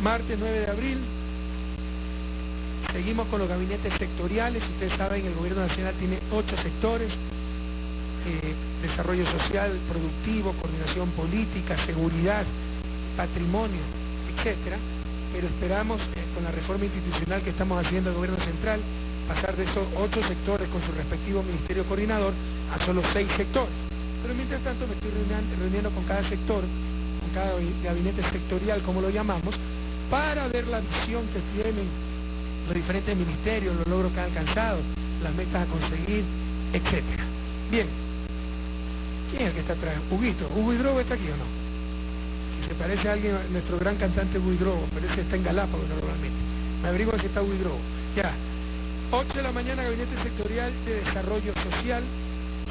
Martes 9 de abril, seguimos con los gabinetes sectoriales. Ustedes saben, el gobierno nacional tiene 8 sectores: desarrollo social, productivo, coordinación política, seguridad, patrimonio, etcétera. Pero esperamos, con la reforma institucional que estamos haciendo el gobierno central, pasar de esos 8 sectores con su respectivo ministerio coordinador a solo 6 sectores. Pero mientras tanto me estoy reuniendo con cada sector, con cada gabinete sectorial, como lo llamamos, para ver la visión que tienen los diferentes ministerios, los logros que han alcanzado, las metas a conseguir, etcétera. Bien, ¿quién es el que está atrás? Huguito. ¿Hugo Hidrobo está aquí o no? Si se parece a alguien, nuestro gran cantante Hugo Hidrobo, pero ese está en Galápagos normalmente. Me averiguo si está Hugo Hidrobo. Ya. 8 de la mañana, gabinete sectorial de desarrollo social.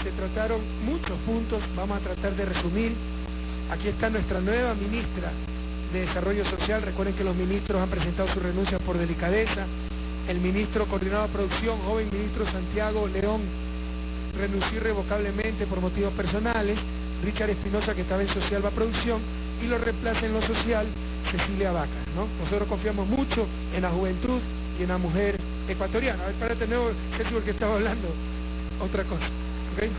Se trataron muchos puntos, vamos a tratar de resumir. Aquí está nuestra nueva ministra de Desarrollo Social. Recuerden que los ministros han presentado su renuncia por delicadeza. El ministro coordinador de producción, joven ministro Santiago León, renunció irrevocablemente por motivos personales. Richard Espinosa, que estaba en social, va a producción, y lo reemplaza en lo social Cecilia Vaca, ¿no? Nosotros confiamos mucho en la juventud y en la mujer ecuatoriana. A ver, párate nuevo, Ceci, porque estaba hablando otra cosa. ¿Okay?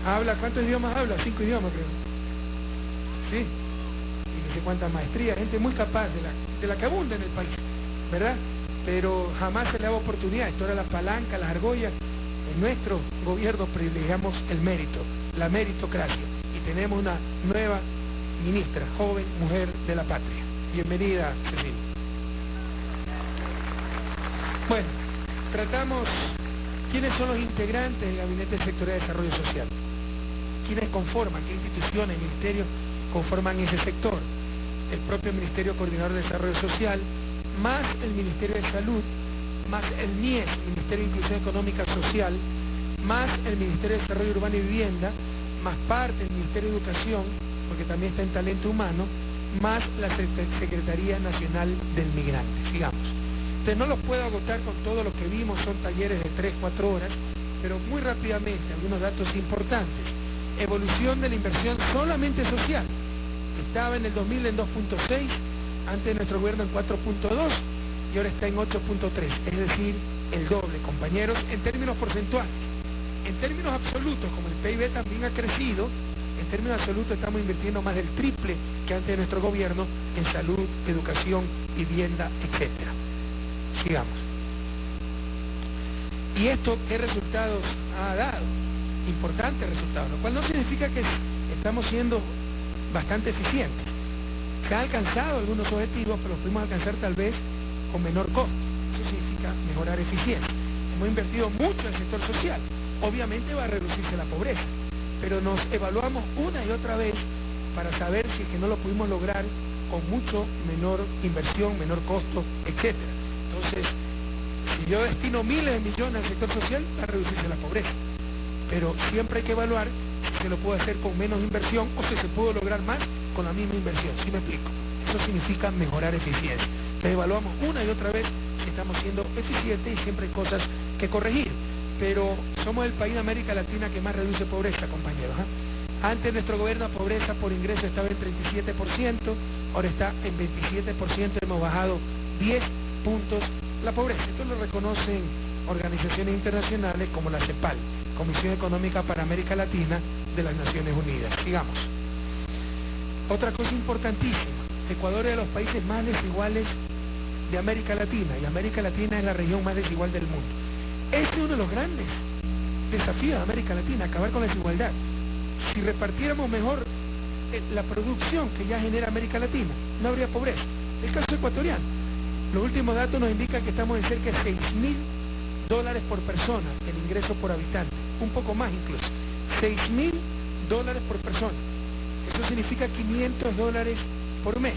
Habla, ¿cuántos idiomas habla? 5 idiomas, creo. Sí. Y no sé cuántas maestrías, gente muy capaz, de la que abunda en el país, ¿verdad? Pero jamás se le da oportunidad. Esto era la palanca, las argollas. En nuestro gobierno privilegiamos el mérito, la meritocracia. Y tenemos una nueva ministra, joven, mujer de la patria. Bienvenida, Cecilia. Bueno, tratamos quiénes son los integrantes del Gabinete Sectorial de Desarrollo Social, quiénes conforman, qué instituciones, ministerios conforman ese sector. El propio Ministerio Coordinador de Desarrollo Social, más el Ministerio de Salud, más el MIES, Ministerio de Inclusión Económica Social, más el Ministerio de Desarrollo Urbano y Vivienda, más parte del Ministerio de Educación, porque también está en talento humano, más la Secretaría Nacional del Migrante. Sigamos. Entonces no los puedo agotar con todo lo que vimos, son talleres de 3-4 horas, pero muy rápidamente algunos datos importantes. Evolución de la inversión solamente social. Estaba en el 2000 en 2.6, antes de nuestro gobierno en 4.2 y ahora está en 8.3, es decir, el doble, compañeros, en términos porcentuales. En términos absolutos, como el PIB también ha crecido, en términos absolutos estamos invirtiendo más del triple que antes de nuestro gobierno en salud, educación, vivienda, etcétera. Sigamos. ¿Y esto qué resultados ha dado? Importantes resultados, lo cual no significa que estamos siendo bastante eficientes. Se han alcanzado algunos objetivos, pero los podemos alcanzar tal vez con menor costo. Eso significa mejorar eficiencia. Hemos invertido mucho en el sector social. Obviamente va a reducirse la pobreza, pero nos evaluamos una y otra vez para saber si es que no lo pudimos lograr con mucho menor inversión, menor costo, etc. Entonces, si yo destino miles de millones al sector social, va a reducirse la pobreza. Pero siempre hay que evaluar si se lo puede hacer con menos inversión o si se puede lograr más con la misma inversión. ¿Sí me explico? Eso significa mejorar eficiencia. Entonces evaluamos una y otra vez si estamos siendo eficientes y siempre hay cosas que corregir. Pero somos el país de América Latina que más reduce pobreza, compañeros. Antes nuestro gobierno, la pobreza por ingreso estaba en 37%, ahora está en 27%, hemos bajado 10 puntos la pobreza. Esto lo reconocen organizaciones internacionales como la CEPAL, Comisión Económica para América Latina de las Naciones Unidas. Sigamos. Otra cosa importantísima, Ecuador es de los países más desiguales de América Latina, y América Latina es la región más desigual del mundo. Este es uno de los grandes desafíos de América Latina, acabar con la desigualdad. Si repartiéramos mejor la producción que ya genera América Latina, no habría pobreza. El caso ecuatoriano. Los últimos datos nos indican que estamos en cerca de $6.000 por persona, el ingreso por habitante. Un poco más incluso. $6.000 por persona. Eso significa $500 por mes.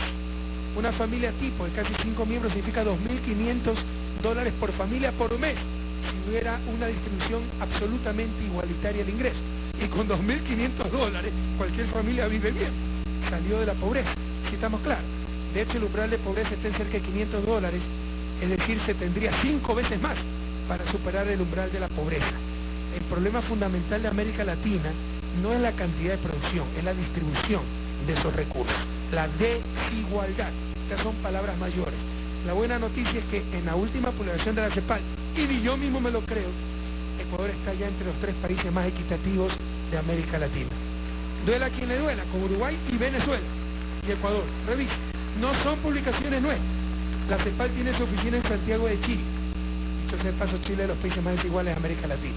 Una familia tipo de casi 5 miembros significa $2.500 por familia por mes. Si no hubiera una distribución absolutamente igualitaria del ingreso. Y con $2.500 cualquier familia vive bien. Salió de la pobreza, si estamos claros. De hecho, el umbral de pobreza está en cerca de $500, es decir, se tendría 5 veces más para superar el umbral de la pobreza. El problema fundamental de América Latina no es la cantidad de producción, es la distribución de esos recursos. La desigualdad. estas son palabras mayores. La buena noticia es que en la última publicación de la CEPAL, y yo mismo me lo creo, Ecuador está ya entre los 3 países más equitativos de América Latina. Duela a quien le duela, con Uruguay y Venezuela y Ecuador. Revisa, no son publicaciones nuevas. La CEPAL tiene su oficina en Santiago de Chile. Dicho sea de paso, Chile es de los países más desiguales de América Latina.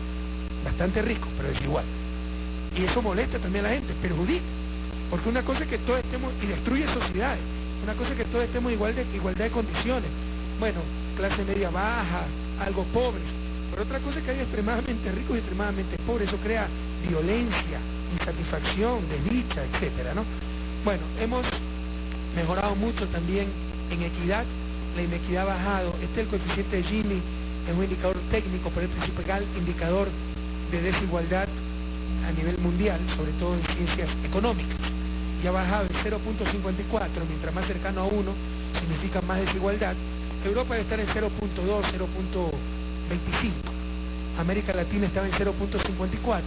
Bastante rico, pero desigual. Y eso molesta también a la gente, perjudica. Porque una cosa es que todos estemos, y destruye sociedades, una cosa es que todos estemos igualdad de condiciones. Bueno, clase media baja, algo pobres. Pero otra cosa es que hay extremadamente ricos y extremadamente pobres. Eso crea violencia, insatisfacción, desdicha, etcétera, ¿no? Bueno, hemos mejorado mucho también en equidad. La inequidad ha bajado. Este es el coeficiente de Gini, es un indicador técnico, pero es el principal indicador de desigualdad a nivel mundial, sobre todo en ciencias económicas. Y ha bajado en 0.54, mientras más cercano a 1 significa más desigualdad. Europa debe estar en 0.2, 0.25. América Latina estaba en 0.54,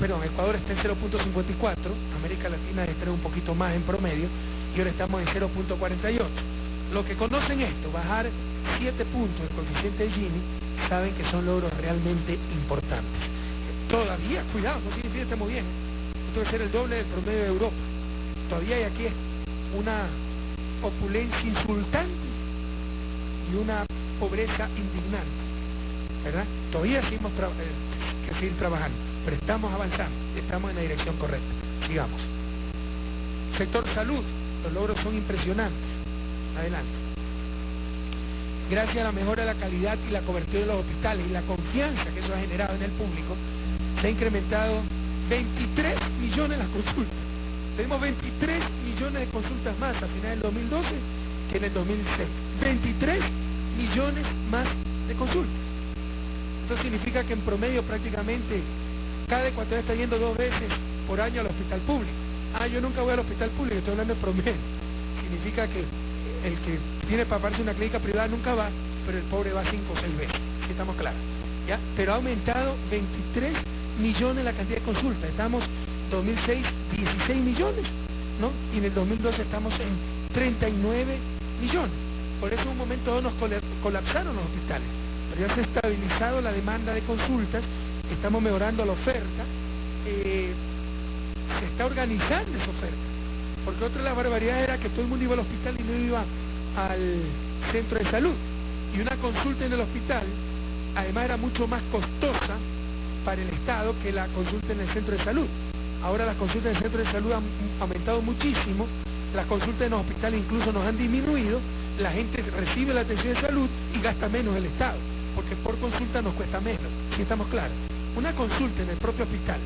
perdón, Ecuador está en 0.54, América Latina debe estar un poquito más en promedio, y ahora estamos en 0.48. Los que conocen esto, bajar 7 puntos del coeficiente de Gini, saben que son logros realmente importantes. Todavía, cuidado, no significa que estemos bien. Esto debe ser el doble del promedio de Europa. Todavía hay aquí una opulencia insultante y una pobreza indignante, ¿verdad? Todavía seguimos que seguir trabajando, pero estamos avanzando, estamos en la dirección correcta. Sigamos. Sector salud, los logros son impresionantes. Adelante. Gracias a la mejora de la calidad y la cobertura de los hospitales y la confianza que eso ha generado en el público, se ha incrementado 23 millones las consultas. Tenemos 23 millones de consultas más a finales del 2012 que en el 2006. 23 millones más de consultas. Esto significa que en promedio prácticamente cada ecuatoriano está yendo 2 veces por año al hospital público. Yo nunca voy al hospital público, estoy hablando de promedio. Significa que el que tiene para pagarse una clínica privada nunca va, pero el pobre va 5 o 6 veces. ¿Sí estamos claros? ¿Ya? Pero ha aumentado 23 millones la cantidad de consultas. Estamos 2006, 16 millones, ¿no? Y en el 2012 estamos en 39 millones. Por eso en un momento nos colapsaron los hospitales. Pero ya se ha estabilizado la demanda de consultas, estamos mejorando la oferta, se está organizando esa oferta. Porque otra de las barbaridades era que todo el mundo iba al hospital y no iba al centro de salud. Y una consulta en el hospital, además, era mucho más costosa para el Estado que la consulta en el centro de salud. Ahora las consultas en el centro de salud han aumentado muchísimo, las consultas en los hospitales incluso nos han disminuido, la gente recibe la atención de salud y gasta menos el Estado, porque por consulta nos cuesta menos, si estamos claros. Una consulta en el propio hospital,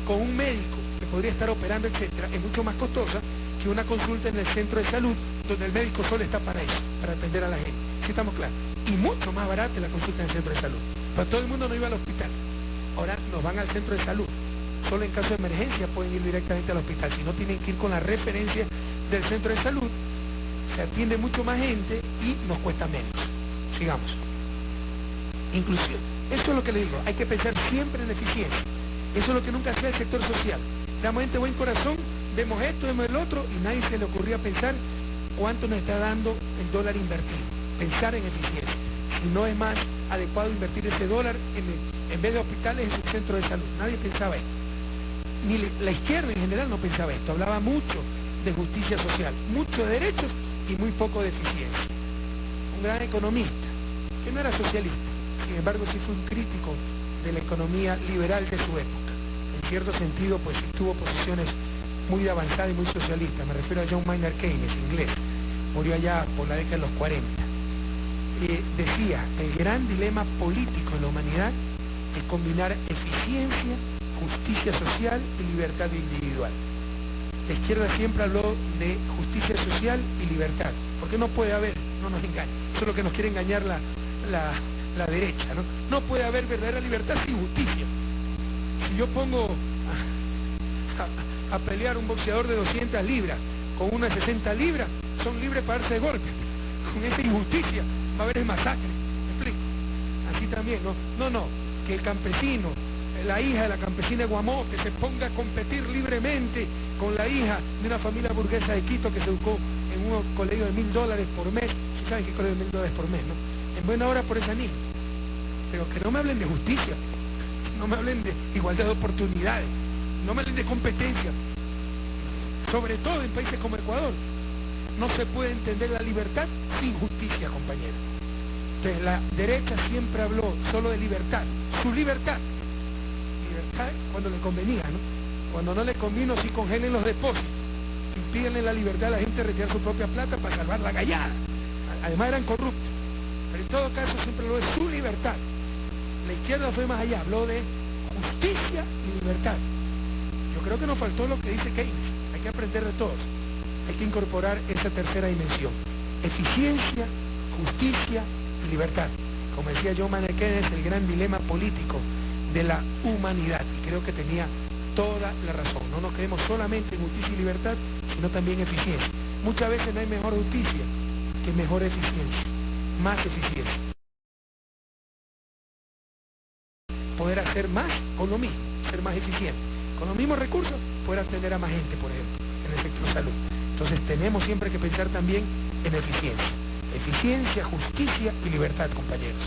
con un médico que podría estar operando, etcétera, es mucho más costosa que una consulta en el centro de salud, donde el médico solo está para eso, para atender a la gente, si estamos claros. Y mucho más barata la consulta en el centro de salud. Pero todo el mundo no iba al hospital. Ahora nos van al centro de salud. Solo en caso de emergencia pueden ir directamente al hospital. Si no, tienen que ir con la referencia del centro de salud. Se atiende mucho más gente y nos cuesta menos. Sigamos. Inclusión. Eso es lo que le digo. Hay que pensar siempre en la eficiencia. Eso es lo que nunca hacía el sector social. Damos gente buen corazón, vemos esto, vemos el otro, y nadie se le ocurría pensar cuánto nos está dando el dólar invertido. Pensar en eficiencia. Si no es más adecuado invertir ese dólar en vez de hospitales en su centro de salud. Nadie pensaba esto. Ni la izquierda en general no pensaba esto. Hablaba mucho de justicia social, mucho de derechos y muy poco de eficiencia. Un gran economista, que no era socialista, sin embargo sí fue un crítico de la economía liberal de su época. En cierto sentido, pues sí tuvo posiciones muy avanzadas y muy socialistas. Me refiero a John Maynard Keynes, inglés. Murió allá por la década de los 40. Decía, el gran dilema político en la humanidad es combinar eficiencia, justicia social y libertad individual. La izquierda siempre habló de justicia social y libertad, porque no puede haber, no nos engañen, eso es lo que nos quiere engañar la derecha, ¿no? No puede haber verdadera libertad sin justicia. Si yo pongo a pelear un boxeador de 200 libras con una de 60 libras, son libres para darse de golpe. Con esa injusticia va a haber el masacre, ¿me explico? Así también, no, que el campesino, la hija de la campesina de Guamote se ponga a competir libremente con la hija de una familia burguesa de Quito que se educó en un colegio de $1000 por mes. ¿Sí saben qué colegio de $1000 por mes, no? En buena hora por esa niña. Pero que no me hablen de justicia, no me hablen de igualdad de oportunidades, no me hablen de competencia. Sobre todo en países como Ecuador, no se puede entender la libertad sin justicia, compañeros. Entonces la derecha siempre habló solo de libertad, su libertad. Libertad cuando le convenía, ¿no? Cuando no le convino, sí congelen los depósitos, impídenle la libertad a la gente de retirar su propia plata para salvar la gallada. Además eran corruptos. Pero en todo caso siempre habló de su libertad. La izquierda fue más allá, habló de justicia y libertad. Yo creo que nos faltó lo que dice Keynes. Hay que aprender de todos. Hay que incorporar esa tercera dimensión. Eficiencia, justicia y libertad. Como decía John Maynard Keynes, el gran dilema político de la humanidad. Y creo que tenía toda la razón. No nos quedemos solamente en justicia y libertad, sino también eficiencia. Muchas veces no hay mejor justicia que mejor eficiencia. Más eficiencia. Poder hacer más con lo mismo, ser más eficiente. Con los mismos recursos, poder atender a más gente, por ejemplo, en el sector salud. Entonces tenemos siempre que pensar también en eficiencia. Eficiencia, justicia y libertad, compañeros.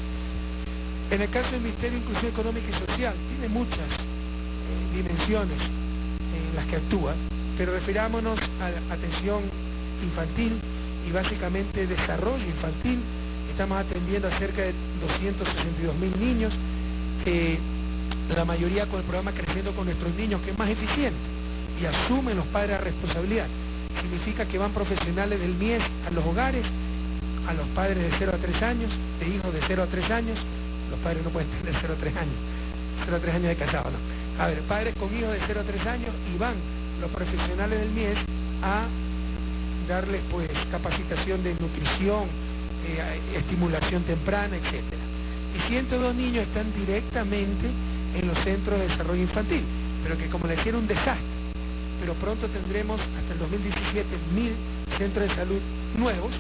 En el caso del Ministerio de Inclusión Económica y Social, tiene muchas dimensiones en las que actúa, pero refirámonos a la atención infantil y básicamente desarrollo infantil. Estamos atendiendo a cerca de 262.000 niños, la mayoría con el programa Creciendo con Nuestros Niños, que es más eficiente, y asumen los padres la responsabilidad. Significa que van profesionales del MIES a los hogares, a los padres de 0 a 3 años, de hijos de 0 a 3 años, los padres no pueden tener 0 a 3 años, 0 a 3 años de casado, ¿no? A ver, padres con hijos de 0 a 3 años, y van los profesionales del MIES a darles pues capacitación de nutrición, estimulación temprana, etc. Y 102 niños están directamente en los centros de desarrollo infantil, pero que como les decía era un desastre. Pero pronto tendremos hasta el 2017 1000 centros de salud nuevos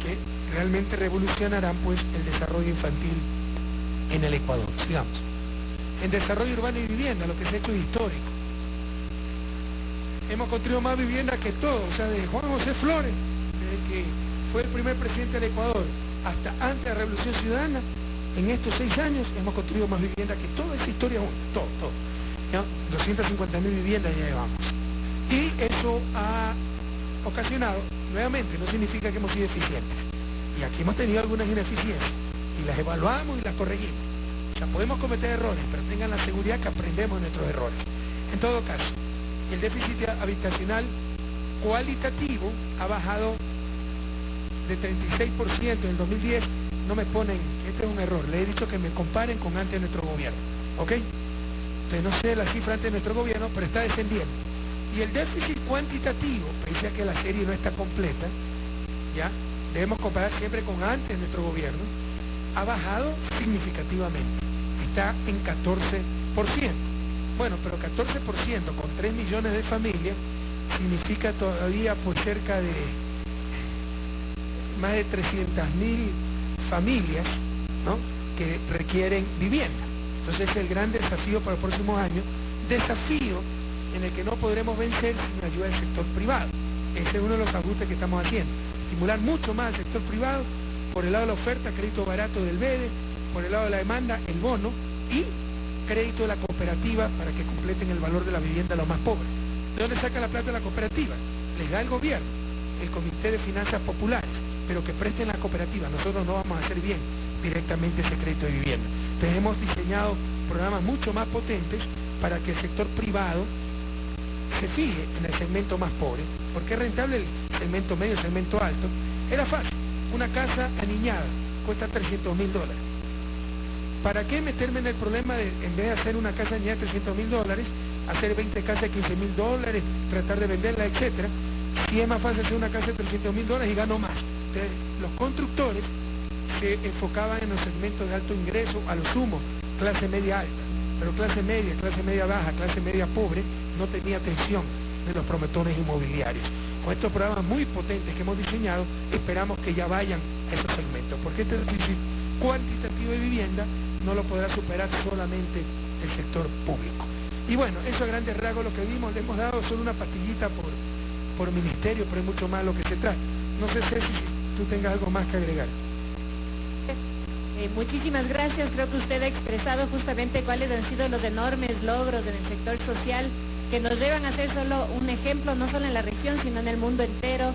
que realmente revolucionarán pues el desarrollo infantil en el Ecuador. Sigamos. En desarrollo urbano y vivienda, lo que se ha hecho es histórico. Hemos construido más vivienda que todo, o sea, de Juan José Flores, desde que fue el primer presidente del Ecuador, hasta antes de la Revolución Ciudadana, en estos 6 años hemos construido más vivienda que toda esa historia junta, todo. ¿Ya? 250.000 viviendas ya llevamos. Y eso ha ocasionado, nuevamente, no significa que hemos sido eficientes. Y aquí hemos tenido algunas ineficiencias, y las evaluamos y las corregimos. O sea, podemos cometer errores, pero tengan la seguridad que aprendemos de nuestros errores. En todo caso, el déficit habitacional cualitativo ha bajado de 36% en el 2010. No me ponen, este es un error, le he dicho que me comparen con antes de nuestro gobierno, ¿ok? Entonces no sé la cifra antes de nuestro gobierno, pero está descendiendo. Y el déficit cuantitativo, pese a que la serie no está completa, ¿ya? Debemos comparar siempre con antes de nuestro gobierno, ha bajado significativamente, está en 14%. Bueno, pero 14% con 3 millones de familias significa todavía pues cerca de más de 300.000 familias, ¿no?, que requieren vivienda. Entonces es el gran desafío para los próximos años, desafío en el que no podremos vencer sin ayuda del sector privado. Ese es uno de los ajustes que estamos haciendo, estimular mucho más al sector privado, por el lado de la oferta, crédito barato del BEDE, por el lado de la demanda, el bono, y crédito de la cooperativa para que completen el valor de la vivienda a los más pobres. ¿De dónde saca la plata de la cooperativa? Les da el gobierno, el Comité de Finanzas Populares, pero que presten la cooperativa. Nosotros no vamos a hacer bien directamente ese crédito de vivienda. Entonces hemos diseñado programas mucho más potentes para que el sector privado se fije en el segmento más pobre, porque es rentable el segmento medio, el segmento alto. Era fácil, una casa aniñada cuesta $300.000. ¿Para qué meterme en el problema de, en vez de hacer una casa aniñada de $300.000, hacer 20 casas de $15.000, tratar de venderla, etcétera? Si es más fácil hacer una casa de $300.000 y gano más. Entonces, los constructores se enfocaban en los segmentos de alto ingreso, a lo sumo, clase media alta, pero clase media baja, clase media pobre, no tenía atención de los promotores inmobiliarios. Con estos programas muy potentes que hemos diseñado, esperamos que ya vayan a esos segmentos, porque este déficit cuantitativo de vivienda no lo podrá superar solamente el sector público. Y bueno, eso a grandes rasgos lo que vimos, le hemos dado solo una pastillita por ministerio, pero es mucho más lo que se trata. No sé, Ceci, si tú tengas algo más que agregar. Muchísimas gracias. Creo que usted ha expresado justamente cuáles han sido los enormes logros en el sector social que nos llevan a ser solo un ejemplo, no solo en la región, sino en el mundo entero.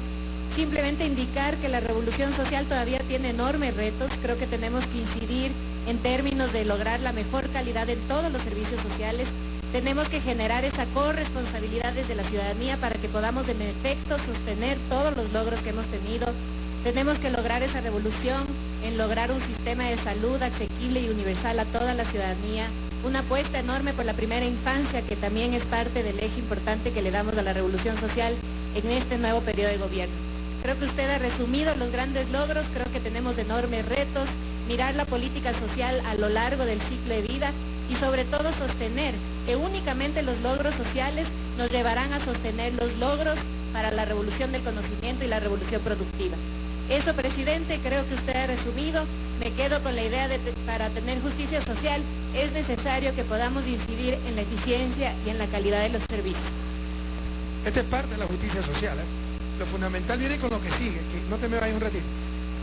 Simplemente indicar que la revolución social todavía tiene enormes retos. Creo que tenemos que incidir en términos de lograr la mejor calidad en todos los servicios sociales. Tenemos que generar esa corresponsabilidad desde la ciudadanía para que podamos en efecto sostener todos los logros que hemos tenido. Tenemos que lograr esa revolución en lograr un sistema de salud asequible y universal a toda la ciudadanía, una apuesta enorme por la primera infancia, que también es parte del eje importante que le damos a la revolución social en este nuevo periodo de gobierno. Creo que usted ha resumido los grandes logros. Creo que tenemos enormes retos, mirar la política social a lo largo del ciclo de vida y sobre todo sostener que únicamente los logros sociales nos llevarán a sostener los logros para la revolución del conocimiento y la revolución productiva. Eso, presidente, creo que usted ha resumido. Me quedo con la idea de que para tener justicia social es necesario que podamos incidir en la eficiencia y en la calidad de los servicios. Esta es parte de la justicia social, ¿eh? Lo fundamental viene con lo que sigue, que no te me vayas un ratito,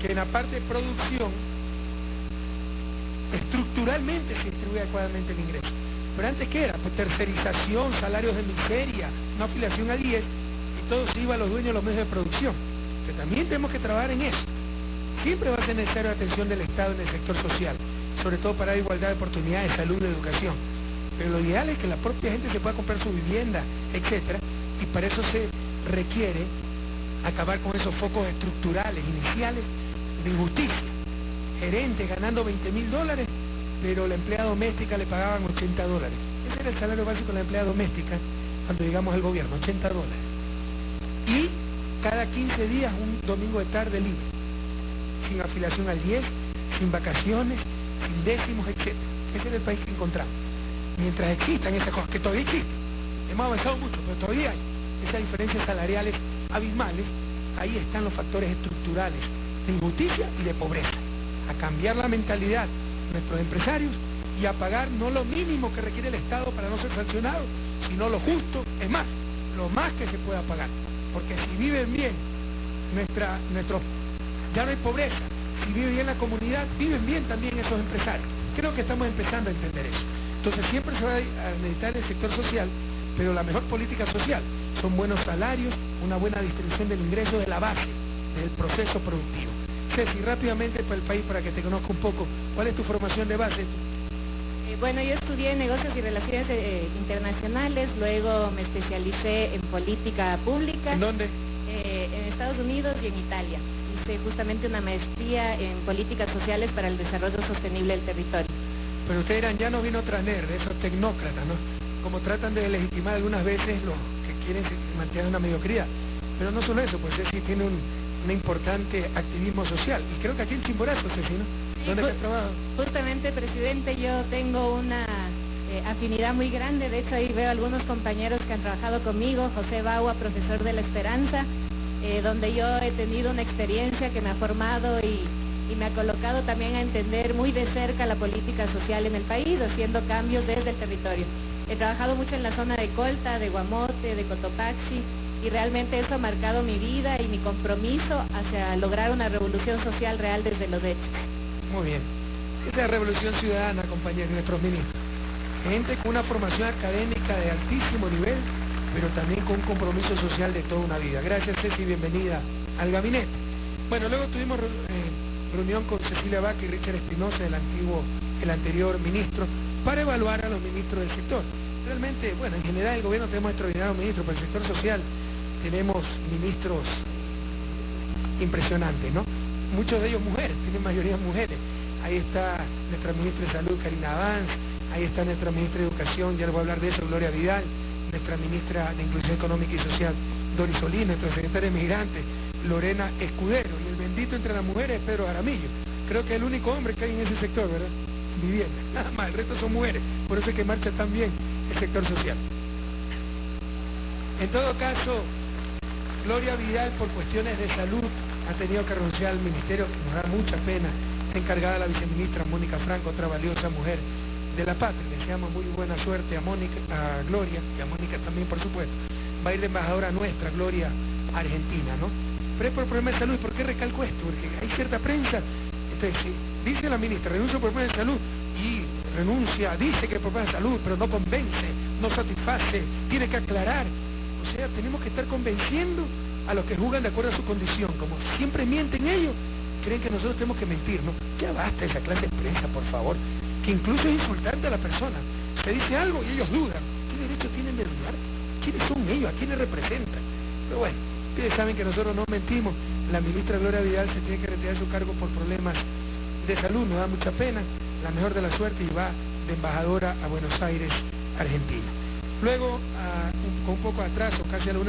que en la parte de producción estructuralmente se distribuye adecuadamente el ingreso. Pero antes, ¿qué era? Pues tercerización, salarios de miseria, una afiliación a 10, y todo se iba a los dueños de los medios de producción. Que también tenemos que trabajar en eso. Siempre va a ser necesaria la atención del Estado en el sector social, sobre todo para la igualdad de oportunidades, salud, de educación. Pero lo ideal es que la propia gente se pueda comprar su vivienda, etcétera, y para eso se requiere acabar con esos focos estructurales, iniciales, de injusticia. Gerentes ganando $20.000, pero la empleada doméstica le pagaban $80. Ese era el salario básico de la empleada doméstica cuando llegamos al gobierno, $80. Y cada 15 días un domingo de tarde libre, sin afiliación al 10, sin vacaciones, sin décimos, etc. Ese era el país que encontramos. Mientras existan esas cosas, que todavía existen, hemos avanzado mucho, pero todavía hay esas diferencias salariales abismales, ahí están los factores estructurales de injusticia y de pobreza. A cambiar la mentalidad de nuestros empresarios y a pagar no lo mínimo que requiere el Estado para no ser sancionado, sino lo justo, es más, lo más que se pueda pagar. Porque si viven bien, ya no hay pobreza. Si vive bien la comunidad, viven bien también esos empresarios. Creo que estamos empezando a entender eso. Entonces siempre se va a necesitar el sector social, pero la mejor política social son buenos salarios, una buena distribución del ingreso de la base, del proceso productivo. Ceci, rápidamente para el país, para que te conozca un poco, ¿cuál es tu formación de base? Bueno, yo estudié negocios y relaciones internacionales, luego me especialicé en política pública. ¿En dónde? En Estados Unidos y en Italia. Hice justamente una maestría en políticas sociales para el desarrollo sostenible del territorio. Pero ustedes eran ya no vino traner, de esos tecnócratas, ¿no? Como tratan de legitimar algunas veces los que quieren mantener una mediocridad. Pero no solo eso, pues Ceci tiene un importante activismo social. Y creo que aquí en Chimborazo, Ceci, ¿no? ¿Dónde has trabajado? Justamente, presidente, yo tengo una afinidad muy grande. De hecho, ahí veo algunos compañeros que han trabajado conmigo. José Baua, profesor de La Esperanza, donde yo he tenido una experiencia que me ha formado y me ha colocado también a entender muy de cerca la política social en el país, haciendo cambios desde el territorio. He trabajado mucho en la zona de Colta, de Guamote, de Cotopaxi, y realmente eso ha marcado mi vida y mi compromiso hacia lograr una revolución social real desde los hechos. Muy bien. Esta es la revolución ciudadana, compañeros, nuestros ministros. Gente con una formación académica de altísimo nivel, pero también con un compromiso social de toda una vida. Gracias, Ceci, bienvenida al gabinete. Bueno, luego tuvimos reunión con Cecilia Vaca y Richard Espinosa, el anterior ministro, para evaluar a los ministros del sector. Realmente, bueno, en general el gobierno tenemos extraordinarios ministros, pero el sector social tenemos ministros impresionantes, ¿no? Muchos de ellos mujeres, tienen mayoría mujeres. Ahí está nuestra ministra de Salud, Karina Vance, ahí está nuestra ministra de Educación, ya les voy a hablar de eso, Gloria Vidal, nuestra ministra de Inclusión Económica y Social, Doris Solís, nuestra secretaria de Migrantes, Lorena Escudero, y el bendito entre las mujeres es Pedro Jaramillo. Creo que es el único hombre que hay en ese sector, ¿verdad? Vivienda, nada más, el resto son mujeres, por eso es que marcha tan bien el sector social. En todo caso, Gloria Vidal, por cuestiones de salud, ha tenido que renunciar al ministerio, que nos da mucha pena. Está encargada la viceministra Mónica Franco, otra valiosa mujer de la patria. Le deseamos muy buena suerte a Gloria, y a Mónica también, por supuesto. Va a ir de embajadora nuestra, Gloria, a Argentina, ¿no? pero es por problemas de salud. ¿Y por qué recalco esto? Porque hay cierta prensa, entonces, si dice la ministra, renuncio por problemas de salud, y renuncia, dice que por problemas de salud, pero no convence, no satisface, tiene que aclarar. O sea, tenemos que estar convenciendo a los que juzgan de acuerdo a su condición. Como siempre mienten ellos, creen que nosotros tenemos que mentir, ¿no? Ya basta esa clase de prensa, por favor, que incluso es insultante a la persona. Se dice algo y ellos dudan. ¿Qué derecho tienen de dudar? ¿Quiénes son ellos? ¿A quiénes representan? Pero bueno, ustedes saben que nosotros no mentimos. La ministra Gloria Vidal se tiene que retirar de su cargo por problemas de salud, nos da mucha pena. La mejor de la suerte, y va de embajadora a Buenos Aires, Argentina. Luego, con un poco de atraso, casi a la 1